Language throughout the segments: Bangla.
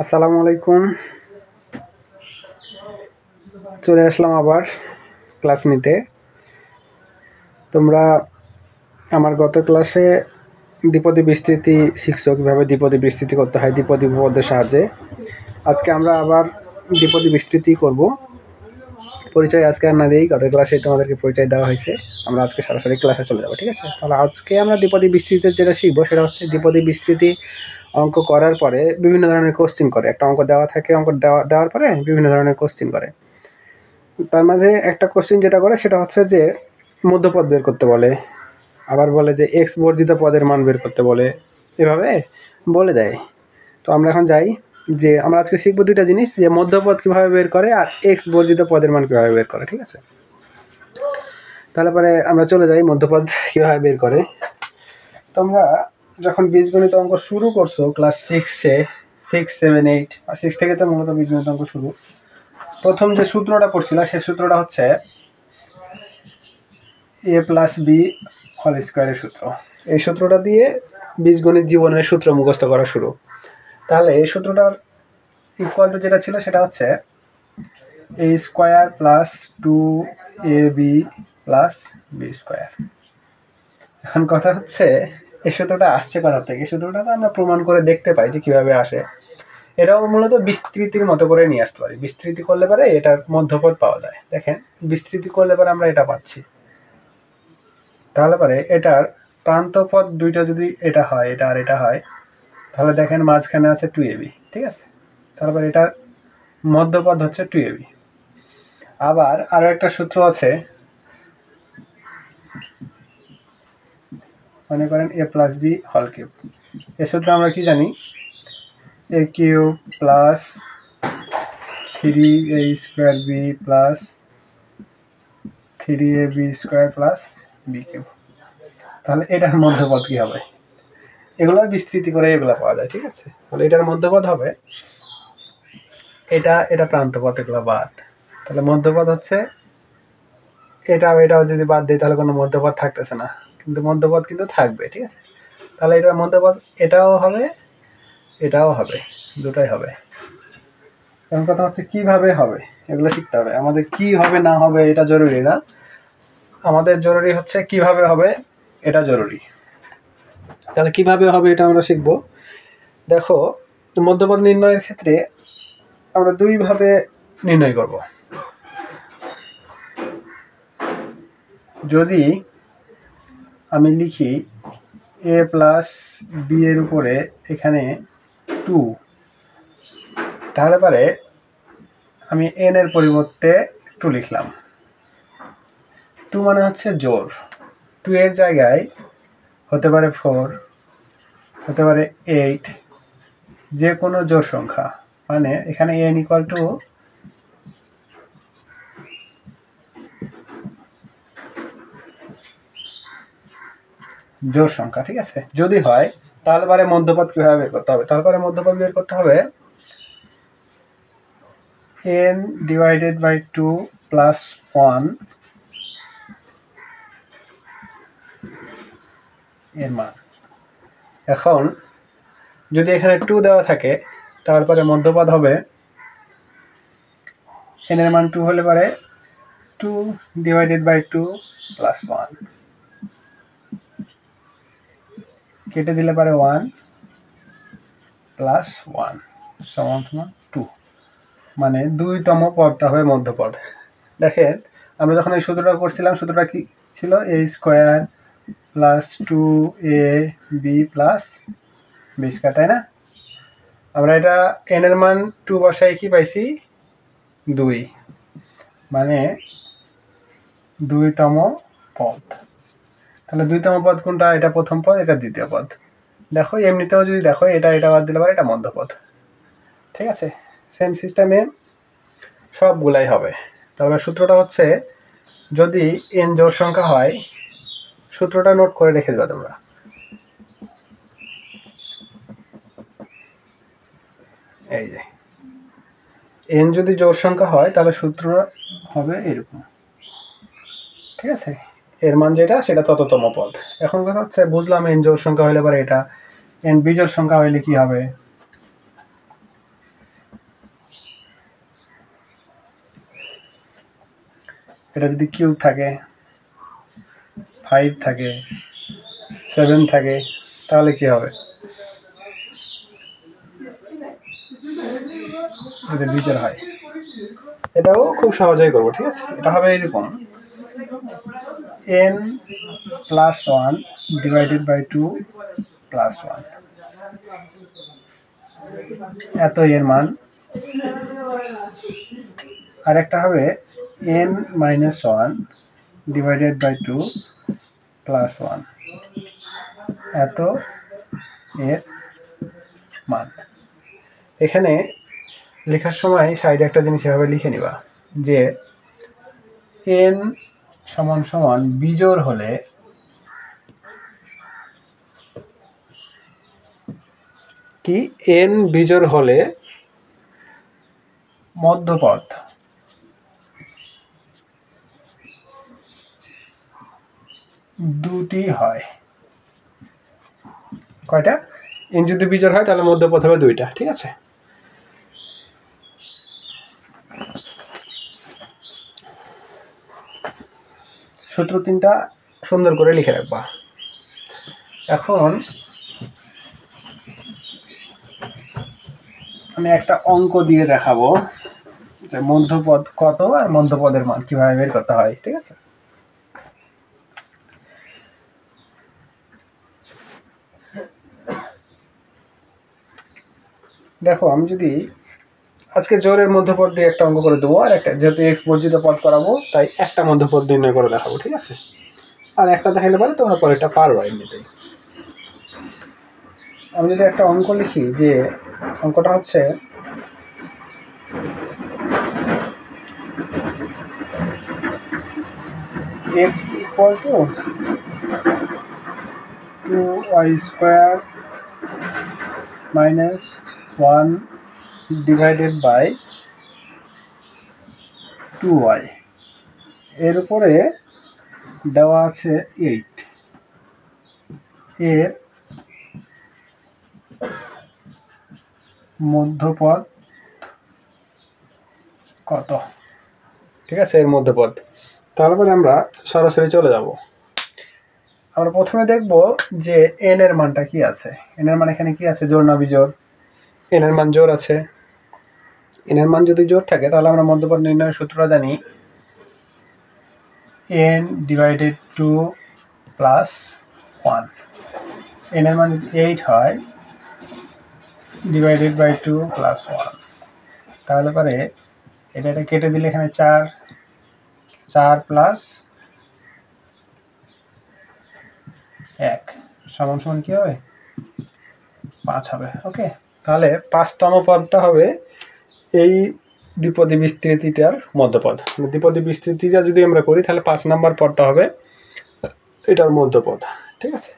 আসসালামু আলাইকুম। চলে আসলাম আবার ক্লাস নিতে। তোমরা আমার গত ক্লাসে দ্বিপদী বিস্তৃতি শিখছো, কীভাবে দ্বিপদী বিস্তৃতি করতে হয় দ্বিপদী উপপাদ্যের সাহায্যে। আজকে আমরা আবার দ্বিপদী বিস্তৃতি করব। পরিচয় আজকে আর না দিই, গত ক্লাসে তোমাদেরকে পরিচয় দেওয়া হয়েছে। আমরা আজকে সরাসরি ক্লাসে চলে যাবো, ঠিক আছে? তাহলে আজকে আমরা দ্বিপদী বিস্তৃতির যেটা শিখবো সেটা হচ্ছে দ্বিপদী বিস্তৃতি অঙ্ক করার পরে বিভিন্ন ধরনের কোশ্চিন করে। একটা অঙ্ক দেওয়া থাকে, অঙ্ক দেওয়ার পরে বিভিন্ন ধরনের কোশ্চিন করে। তার মাঝে একটা কোশ্চিন যেটা করে সেটা হচ্ছে যে মধ্যপদ বের করতে বলে, আবার বলে যে এক্স বর্জিত পদের মান বের করতে বলে, এভাবে বলে দেয়। তো আমরা এখন যাই যে আমরা আজকে শিখবো দুইটা জিনিস, যে মধ্যপদ কীভাবে বের করে আর এক্স বর্জিত পদের মান কীভাবে বের করে, ঠিক আছে? তাহলে পরে আমরা চলে যাই মধ্যপদ কীভাবে বের করে। তোমরা যখন বীজগণিত অঙ্ক শুরু করছো ক্লাস 6, 7, 8 আর 6 থেকে তো মূলত বীজগণিত অঙ্ক শুরু। প্রথম যে সূত্রটা পড়ছিল সেই সূত্রটা হচ্ছে a+b হোল স্কোয়ারের সূত্র। এই সূত্রটা দিয়ে বীজগণিত জীবনের সূত্র মুখস্থ করা শুরু। তাহলে এই সূত্রটার ইকুয়াল টু যেটা ছিল সেটা হচ্ছে a square plus 2ab plus b square. এখন কথা হচ্ছে এই সূত্রটা আসছে কোথা থেকে? এই সূত্রটা আমরা প্রমাণ করে দেখতে পাই যে কিভাবে আসে। এটাও মূলত বিস্তৃতির মতো করে নিয়ে আসতে পারি। বিস্তৃতি করলে পরে এটার মধ্যপদ পাওয়া যায়। দেখেন, বিস্তৃতি করলে পরে আমরা এটা পাচ্ছি। তাহলে পরে এটার প্রান্তপদ দুইটা যদি এটা হয়, এটা আর এটা হয়, তাহলে দেখেন মাঝখানে আছে 2ab, ঠিক আছে? তারপর এটার মধ্যপদ হচ্ছে 2ab। আবার আরো একটা সূত্র আছে, মনে করেন a+b হোল কিউব। এই সূত্র আমরা কি জানি? a cube plus 3a square b plus 3ab square plus b cube. তাহলে এটার মধ্যপদ কি হবে? এগুলো বিস্তৃতি করে এগুলো পাওয়া যায়, ঠিক আছে? তাহলে এটার মধ্যপদ হবে এটা প্রান্তপদ, এগুলো বাদ। তাহলে মধ্যপদ হচ্ছে এটাও যদি বাদ দিই তাহলে কোনো মধ্যপদ থাকতেছে না, কিন্তু মধ্যপদ কিন্তু থাকবে, ঠিক আছে? তাহলে এটার মধ্যপদ এটাও হবে, দুটাই হবে। এখন কথা হচ্ছে কিভাবে হবে, এগুলো শিখতে হবে আমাদের। কি হবে না হবে এটা জরুরি না, আমাদের জরুরি হচ্ছে কিভাবে হবে, এটা জরুরি। তাহলে কিভাবে হবে এটা আমরা শিখবো। দেখো, মধ্যপদ নির্ণয়ের ক্ষেত্রে আমরা দুইভাবে নির্ণয় করব। যদি আমি লিখি a+b এর উপরে এখানে 2, তাহলে পরে আমি n এর পরিবর্তে 2 লিখলাম। 2 মানে হচ্ছে জোড়। 2 এর জায়গায় হতে পারে 4, হতে পারে 8, যে কোনো জোড় সংখ্যা। মানে এখানে n ইকুয়াল টু জোড় সংখ্যা, ঠিক আছে? যদি হয় তাহলে পরে মধ্যপদ কিভাবে বের করতে হবে? তারপরে মধ্যপদ বের করতে হবে n ডিভাইডেড বাই 2 প্লাস 1 এর মান। এখন যদি এখানে 2 দেওয়া থাকে তারপরে মধ্যপদ হবে n এর মান 2 হলে পরে 2 ডিভাইডেড বাই 2 প্লাস 1, কেটে দিলে পারে 1 প্লাস 1 সমান 2, মানে 2তম পদটা হবে মধ্যপদ। দেখেন, আমরা যখন এই সূত্রটা করছিলাম, সূত্রটা কি ছিল? a square plus 2ab plus b square, তাই না? আমরা এটা n এর মান 2 বসাই কি পাইছি? 2, মানে 2তম পদ। তাহলে 2তম পদ কোনটা? এটা প্রথম পদ, এটা দ্বিতীয় পদ। দেখো, এমনিতেও যদি দেখো এটা বাদ দিলে পারে এটা মধ্যপদ, ঠিক আছে? সেম সিস্টেমে সবগুলাই হবে। তবে সূত্রটা হচ্ছে, যদি n জোড় সংখ্যা হয়, সূত্রটা নোট করে রেখে দেবে তোমরা। এই যে n যদি জোড় সংখ্যা হয় তাহলে সূত্র হবে এরকম, ঠিক আছে? এর মান যেটা সেটা তততম পদ। এখন কথা হচ্ছে, বুঝলাম n জোড় সংখ্যা হলে পরে এটা, n বিজোড় সংখ্যা হলে কি হবে? এটা যদি কিউব থাকে, 5 থাকে, 7 থাকে, তাহলে কি হবে? যদি বিজোড় হয়, এটাও খুব সহজেই করবো। ঠিক আছে, এটা হবে এরকম n + 1 / 2 + 1, এত এর মান। আরেকটা হবে n - 1 / 2 + 1, এত এর মান। এখানে লেখার সময় সাইডে একটা জিনিস এভাবে লিখে নিবা যে n = বিজোড় হলে কি, n বিজোড় হলে মধ্যপদ দুটি হয়। কয়টা? n যদি বিজোড় হয় তাহলে মধ্যপদ হবে 2টা। ঠিক আছে, সূত্র 3টা সুন্দর করে লিখে রাখবা। এখন আমি একটা অঙ্ক দিয়ে দেখাবো যে মধ্যপদ কত আর মধ্যপদের মান কিভাবে বের করতে হয়। ঠিক আছে, দেখো আমি যদি আজকে জোরের মধ্যপদ দিয়ে একটা অঙ্ক করে দেবো, আর একটা যেহেতু এক্স বর্জিত পদ করাবো তাই একটা মধ্যপদ নির্ণয় করে দেখাবো। ঠিক আছে, আর একটা দেখাইলে পারে তোমরা পরে এটা পারো এমনিতেই। আমি যদি একটা অঙ্ক লিখি, যে অঙ্কটা হচ্ছে x = 2y² - 1 / 2y, এর উপরে দেওয়া আছে 8, এর মধ্যপদ কত? ঠিক আছে, এর মধ্যপদ। তাহলে পরে আমরা সরাসরি চলে যাব। আমরা প্রথমে দেখব যে n এর মানটা কি আছে। n এর মান এখানে কি আছে? জোড় না বিজোড়? n এর মান জোড় আছে। n এর মান যদি জোড় থাকে তাহলে আমরা মধ্যপদ নির্ণয়ের সূত্রটা জানি, n / 2 + 1। n এর মান যদি 8 হয়, / 2 + 1, তাহলে পরে এটা কেটে দিলে এখানে 4 + 1 = কি হবে? 5 হবে। ওকে, তাহলে 5তম পদটা হবে এই দ্বিপদী বিস্তৃতিটার মধ্যপদ। দ্বিপদী বিস্তৃতিটা যদি আমরা করি তাহলে 5 নম্বর পদটা হবে এটার মধ্যপদ। ঠিক আছে,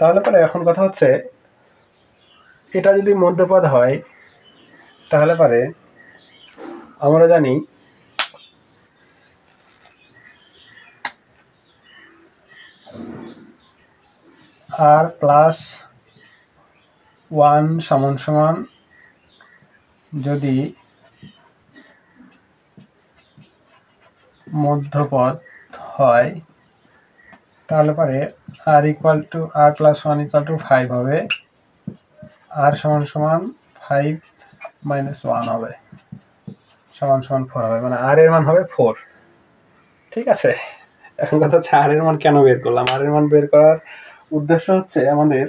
তাহলে পরে এখন কথা হচ্ছে, এটা যদি মধ্যপদ হয় তাহলে পরে আমরা জানি r + 1 = যদি মধ্যপদ হয় তাহলে পরে r + 1 = 5 হবে, r = 5 - 1 হবে, = 4 হবে, মানে r এর মান হবে 4। ঠিক আছে, এখন কথা হচ্ছে r এর মান কেন বের করলাম। r এর মান বের করার উদ্দেশ্য হচ্ছে আমাদের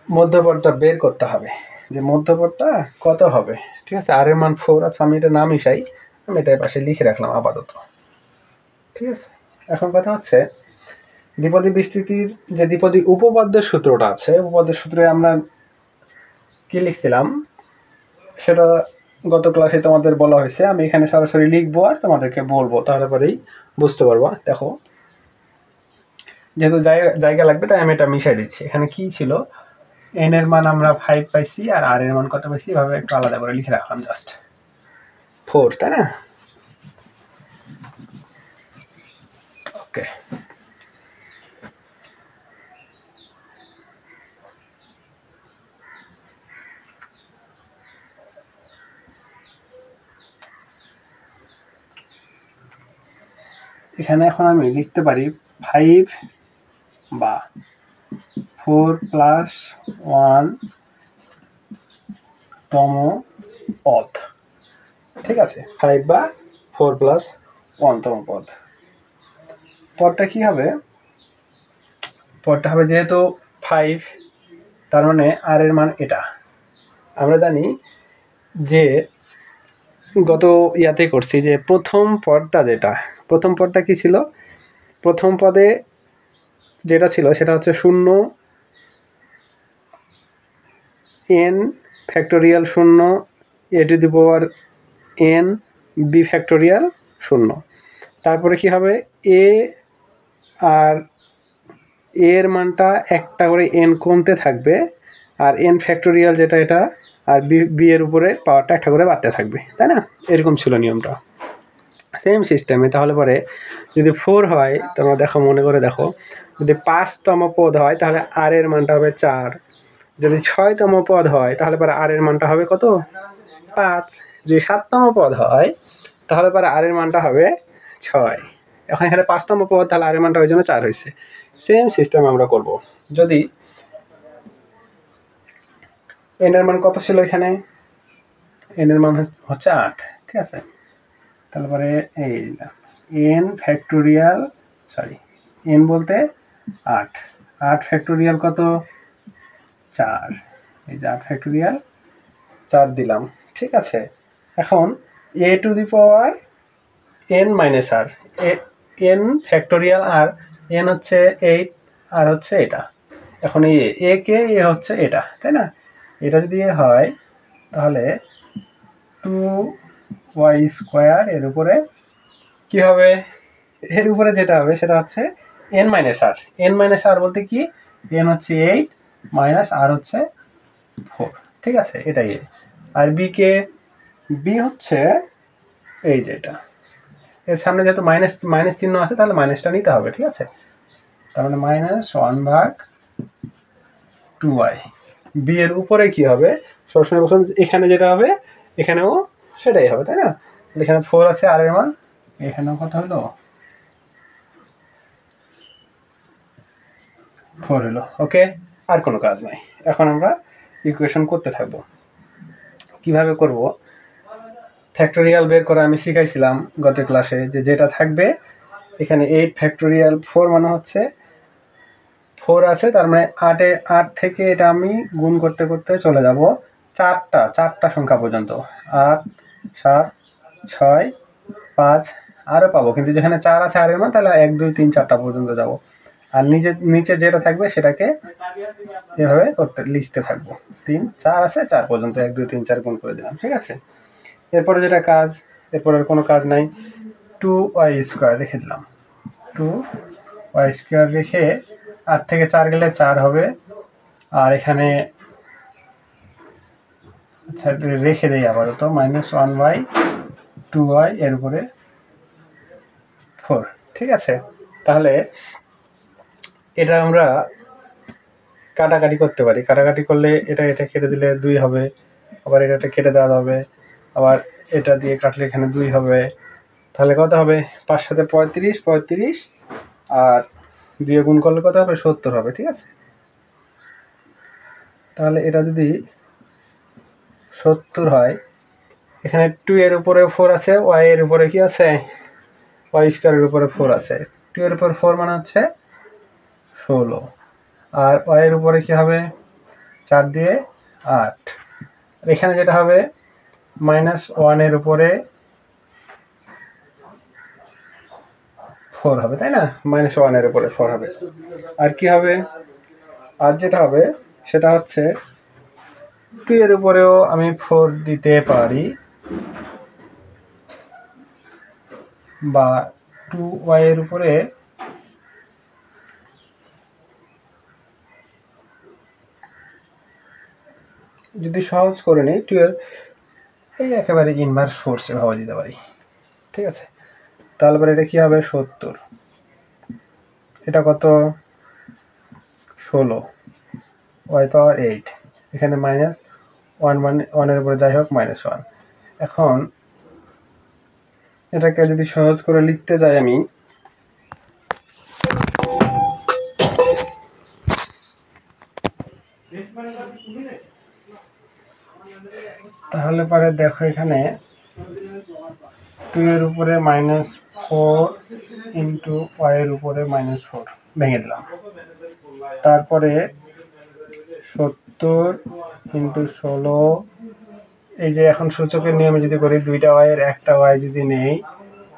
মধ্যপদটা বের করতে হবে, যে মধ্যপদটা কত হবে। ঠিক আছে, r এর মান 4। আচ্ছা, আমি এটা না মিশাই, আমি এটা পাশে লিখে রাখলাম আপাতত। ঠিক আছে, এখন কথা হচ্ছে দ্বিপদী বিস্তৃতির যে দ্বিপদী উপপাদ্যের সূত্রটা আছে, উপপাদ্যের সূত্রে আমরা কি লিখছিলাম সেটা গত ক্লাসে তোমাদের বলা হয়েছে। আমি এখানে সরাসরি লিখবো আর তোমাদেরকে বলবো, তাহলে পরেই বুঝতে পারবা। দেখো, যেহেতু জায়গা লাগবে তাই আমি এটা মিশাই দিচ্ছি। এখানে কি ছিল, n এর মান আমরা 5 পাইছি আর r এর মান কত পাইছি, এভাবে একটু আলাদা করে লিখে রাখলাম, জাস্ট 4, তাই না? ওকে, এখানে এখন আমি লিখতে পারি 5 বা 4 প্লাস 1 তম পদ। ঠিক আছে, 5 বা 4 প্লাস 1 তম পদ। পদটা কি হবে? পদটা হবে যেহেতু 5, তার মানে আর এর মান এটা। আমরা জানি যে গত ইয়াতে করছি যে প্রথম পদটা কি ছিল? প্রথম পদে যেটা ছিল সেটা হচ্ছে 0 n factorial 0 a to the power n b factorial 0। তারপরে কি হবে? a আর এর মানটা একটা করে n কমতে থাকবে, আর n ফ্যাক্টোরিয়াল যেটা এটা, আর b এর উপরে পাওয়ারটা একটা করে বাড়তে থাকবে, তাই না? এরকম ছিল নিয়মটা, সেম সিস্টেমে। তাহলে পরে যদি 4 হয়, তোমরা দেখো, মনে করে দেখো, যদি 5তম পদ হয় তাহলে আর এর মানটা হবে 4। যদি 6তম পদ হয় তাহলে পরে আর এর মানটা হবে কত? 5। যদি 7তম পদ হয় তাহলে পরে আর এর মানটা হবে 6। এখন এখানে 5তম পদ, তাহলে আর এর মানটা ওই জন্য 4 হয়েছে। সেম সিস্টেম আমরা করব। যদি n এর মান কত ছিল এখানে? n এর মান হচ্ছে 8, ঠিক আছে? তারপরে এই n ফ্যাক্টোরিয়াল, n বলতে 8, 8 ফ্যাক্টোরিয়াল কত? 4। এই যে 8 ফ্যাক্টোরিয়াল 4 দিলাম, ঠিক আছে? এখন a to the power n minus r, n factorial আর n হচ্ছে 8 আর হচ্ছে এটা। এখন এই a কে এ হচ্ছে এটা, তাই না? এটা যদি হয় তাহলে 2y স্কোয়ার এর উপরে কি হবে? এর উপরে যেটা হবে সেটা হচ্ছে n minus r। n minus r বলতে কি? n হচ্ছে 8 মাইনাস r হচ্ছে 4, ঠিক আছে? এটাই। আর b হচ্ছে এই যে এটা, এর সামনে যেহেতু মাইনাস চিহ্ন আছে তাহলে মাইনাসটা নিতে হবে, ঠিক আছে? তার মানে -1/2y। b এর উপরে কি হবে? সবসময় বলুন, এখানে যেটা হবে এখানেও সেটাই হবে, তাই না? এখানে 4 আছে, আর এর মান এখানেও কত হলো? 4 হলো। ওকে, আর কোনো কাজ নাই। এখন আমরা ইকুয়েশন করতে থাকবো। কিভাবে করব? ফ্যাক্টোরিয়াল বের করা আমি শিখাইছিলাম গত ক্লাসে, যে যেটা থাকবে এখানে 8 ফ্যাক্টোরিয়াল 4 মানে হচ্ছে 4 আছে, তার মানে 8 থেকে এটা আমি গুণ করতে করতে চলে যাব চারটা সংখ্যা পর্যন্ত। 8, 7, 6, 5 আরও পাবো, কিন্তু যেখানে 4 আছে আর এর মান, তাহলে 1, 2, 3, 4টা পর্যন্ত যাব। আর নিচে যেটা থাকবে সেটাকে এভাবে লিখতে থাকবো। 3, 4 আছে, 4 পর্যন্ত 1, 2, 3, 4 গুণ করে দিলাম, ঠিক আছে? এরপরে যেটা কাজ, এরপর আর কোনো কাজ নাই। 2y স্কোয়ার রেখে দিলাম। 2y স্কোয়ার রেখে 8 থেকে 4 গেলে 4 হবে। আর এখানে আচ্ছা রেখে দেই আপাতত, -1/2y এর উপরে 4, ঠিক আছে? তাহলে এটা আমরা কাটাকাটি করতে পারি। কাটাকাটি করলে এটা কেটে দিলে 2 হবে, আবার এটা কেটে দেওয়া যাবে, আবার এটা দিয়ে কাটলে এখানে 2 হবে। তাহলে কত হবে? 5 সাথে 35, আর 2 গুণ করলে কত হবে? 70 হবে, ঠিক আছে? তাহলে এটা যদি 70 হয়, এখানে 2 এর উপরে 4 আছে, y এর উপরে কি আছে? y স্কোয়ারের উপরে 4 আছে। 2 এর উপর 4 মানে হচ্ছে 16, আর y এর উপরে কি হবে? 4 দিয়ে 8। এখানে যেটা হবে -1 এর উপরে 4 হবে, তাই না? -1 এর উপরে 4 হবে। আর কি হবে? আর যেটা হবে সেটা হচ্ছে 2 এর উপরেও আমি 4 দিতে পারি, বা 2y এর উপরে যদি সহজ করে নিই, 2 এই একেবারে ইনভার্স ফোর্সে ভাবে দিতে পারি, ঠিক আছে? তাহলে এটা কি হবে? 70। এটা কত? 16, y পাওয়ার 8, এখানে -1 এর উপরে যাই হোক -1। এখন এটাকে যদি সহজ করে লিখতে যাই আমি, তাহলে পরে দেখো এখানে 2 এর উপরে -4 ইন্টু y এর উপরে -4 ভেঙে দিলাম। তারপরে 70 ইন্টু 16, এই যে এখন সূচকের নিয়মে যদি করি 2টা y এর একটা y যদি নেই,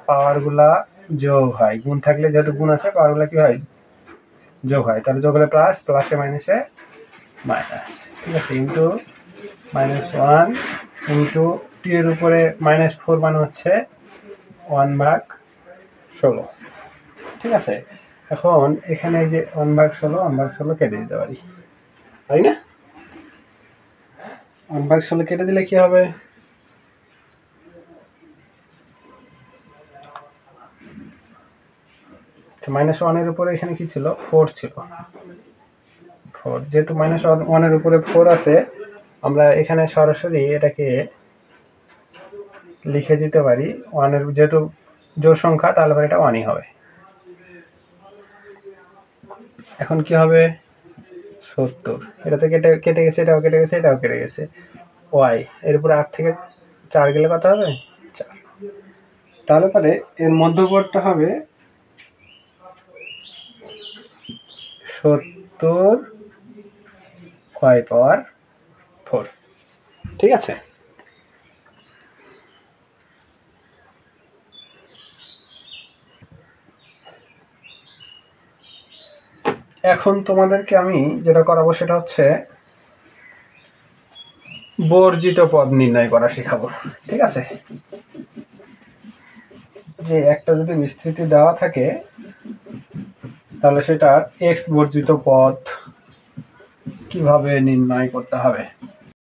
পাওয়ারগুলা যোগ হয়, গুণ থাকলে যেহেতু গুণ আছে পাওয়ারগুলা কি হয়, যোগ হয়, তাহলে যোগ হলে প্লাস, প্লাসে মাইনাসে মাইনাস, ঠিক আছে, ইন্টু -1 ইন্টু 2 এর উপরে -4 মানে হচ্ছে 1/16, ঠিক আছে। এখন এখানে যে 1/16 কেটে দিতে পারি, তাই না? 1/16 কেটে দিলে কি হবে, -1 এর উপরে এখানে কি ছিল, 4 ছিল, 4, যেহেতু -1 এর উপরে 4 আছে, আমরা এখানে সরাসরি এটাকে লিখে দিতে পারি 1 এর, যেহেতু জোড় সংখ্যা তাহলে এটা 1ই হবে। এখন কি হবে, 70, এটাতে কেটে গেছে, এটাও কেটে গেছে, এটাও কেটে গেছে, y এর উপরে 8 থেকে 4 গেলে কত হবে, 4, তাহলে পরে এর মধ্যবর্তটা হবে 70 y পাওয়ার 4, ঠিক আছে। এখন তোমাদেরকে আমি যেটা করাবো সেটা হচ্ছে বর্জিত পদ নির্ণয় করা শেখাবো, ঠিক আছে। যে একটা যদি বিস্তৃতি দেওয়া থাকে তাহলে সেটার x বর্জিত পদ কিভাবে নির্ণয় করতে হবে।